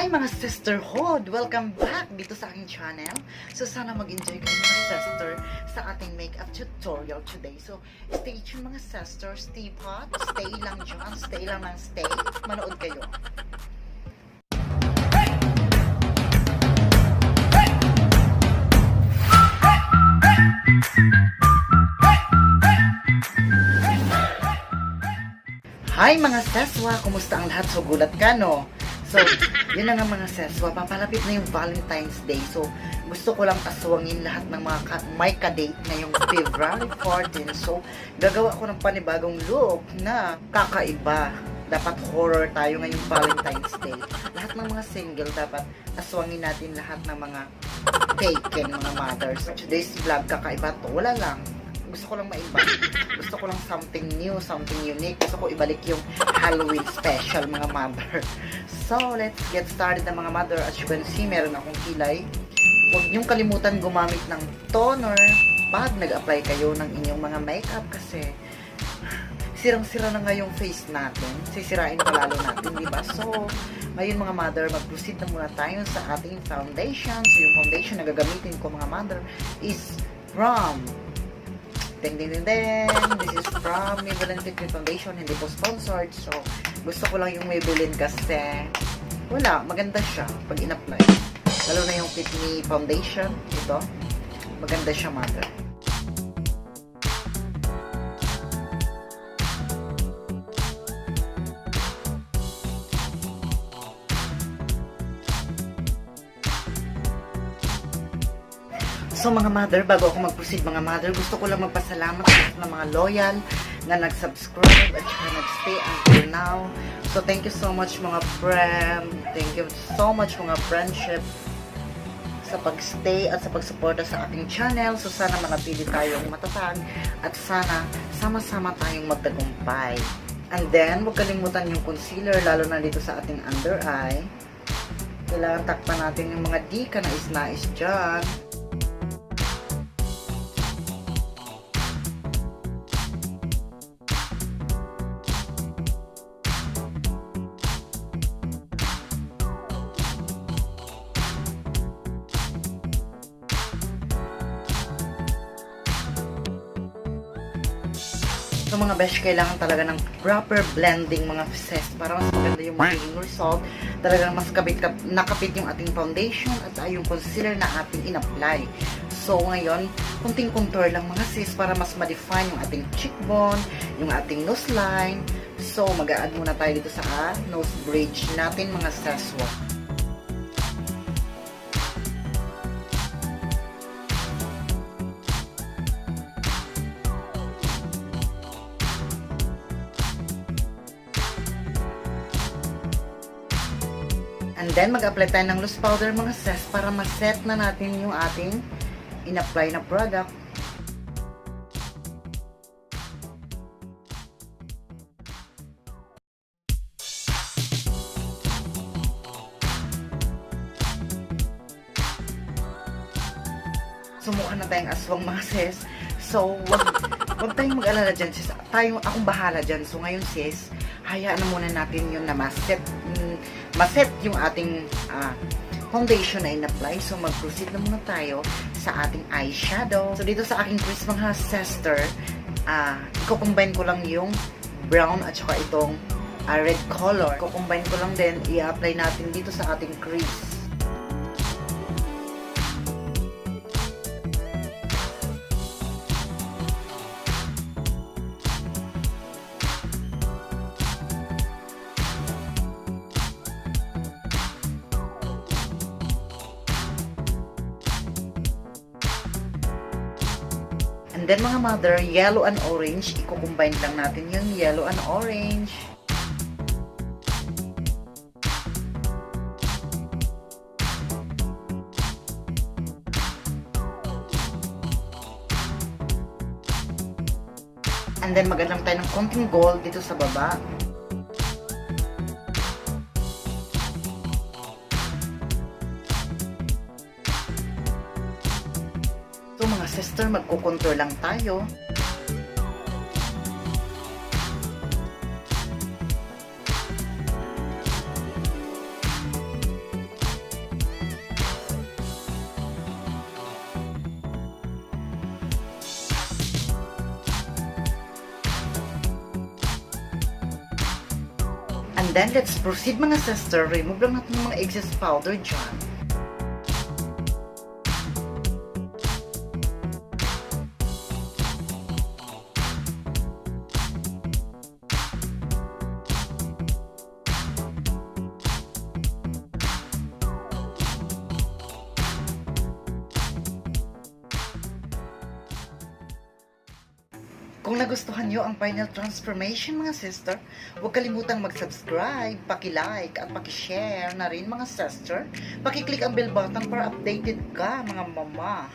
Hi mga sisterhood! Welcome back dito sa aking channel. So sana mag-enjoy kayo mga sister sa ating makeup tutorial today. So stay tuned mga sisters, stay hot, stay lang dyan, stay lang ng stay. Manood kayo. Hi mga seswa! Kumusta ang lahat? So gulat ka no? So, yun na nga mga seswa, papalapit na yung Valentine's Day. So, gusto ko lang aswangin lahat ng mga may ka-date ngayong February 14. So, gagawa ko ng panibagong look na kakaiba. Dapat horror tayo ngayong Valentine's Day. Lahat ng mga single, dapat aswangin natin lahat ng mga taken, mga mothers. So, today's vlog, kakaiba to. Wala lang. Gusto ko lang maiba. Gusto ko lang something new, something unique. Gusto ko ibalik yung Halloween special, mga mother. So, let's get started na mga mother. As you can see, meron akong kilay. Huwag niyong kalimutan gumamit ng toner pag nag-apply kayo ng inyong mga makeup kasi sirang-sira na nga yung face natin. Sisirain pa lalo natin, diba? So, ngayon mga mother, mag-proceed na muna tayo sa ating foundation. So, yung foundation na gagamitin ko mga mother is from Ding ding ding ding. This is from Maybelline Fit Me Foundation. Hindi po sponsored. So, gusto ko lang yung Maybelline kasi wala, maganda siya pag in-apply. Lalo na yung Fit Me Foundation. Ito. Maganda siya, mother. So mga mother, bago ako mag-proceed mga mother, gusto ko lang magpasalamat sa mga loyal na nag-subscribe at saka nag-stay until now. So thank you so much mga friend. Thank you so much mga friendship sa pag-stay at sa pag-suporta sa aking channel. So sana manatili tayong matatag at sana sama-sama tayong magtagumpay. And then, huwag kalimutan yung concealer lalo na dito sa ating under eye. Kailangan takpan natin yung mga di ka nais-nais dyan. So mga besh, kailangan talaga ng proper blending mga sis para mas maganda yung magiging result. Talagang mas nakapit yung ating foundation at yung concealer na ating in-apply. So ngayon, kunting contour lang mga sis para mas ma-define yung ating cheekbone, yung ating nose line. So mag-a-add muna tayo dito sa nose bridge natin mga seswa. And then, mag-apply tayo ng loose powder mga sis para ma-set na natin yung ating in-apply na product. Sumukha na tayong aswang mga sis. So, wag tayong mag-alala dyan sis. Akong bahala dyan. So, ngayon sis, hayaan na muna natin yun na ma-set yung ating foundation na in-apply. So, mag-proceed na muna tayo sa ating eyeshadow. So, dito sa aking crease mga sister, i-combine ko lang yung brown at saka itong red color. I-combine ko lang din, i-apply natin dito sa ating crease. And then mga mother, yellow and orange, i-combine lang natin yung yellow and orange. And then mag-add lang tayo ng konting gold dito sa baba. So mga sister, magkukontour lang tayo. And then, let's proceed mga sister. Remove lang natin yung mga excess powder dyan. Kung nagustuhan nyo ang final transformation mga sister, huwag kalimutang mag-subscribe, paki-like at paki-share na rin mga sister. Paki-click ang bell button para updated ka mga mama.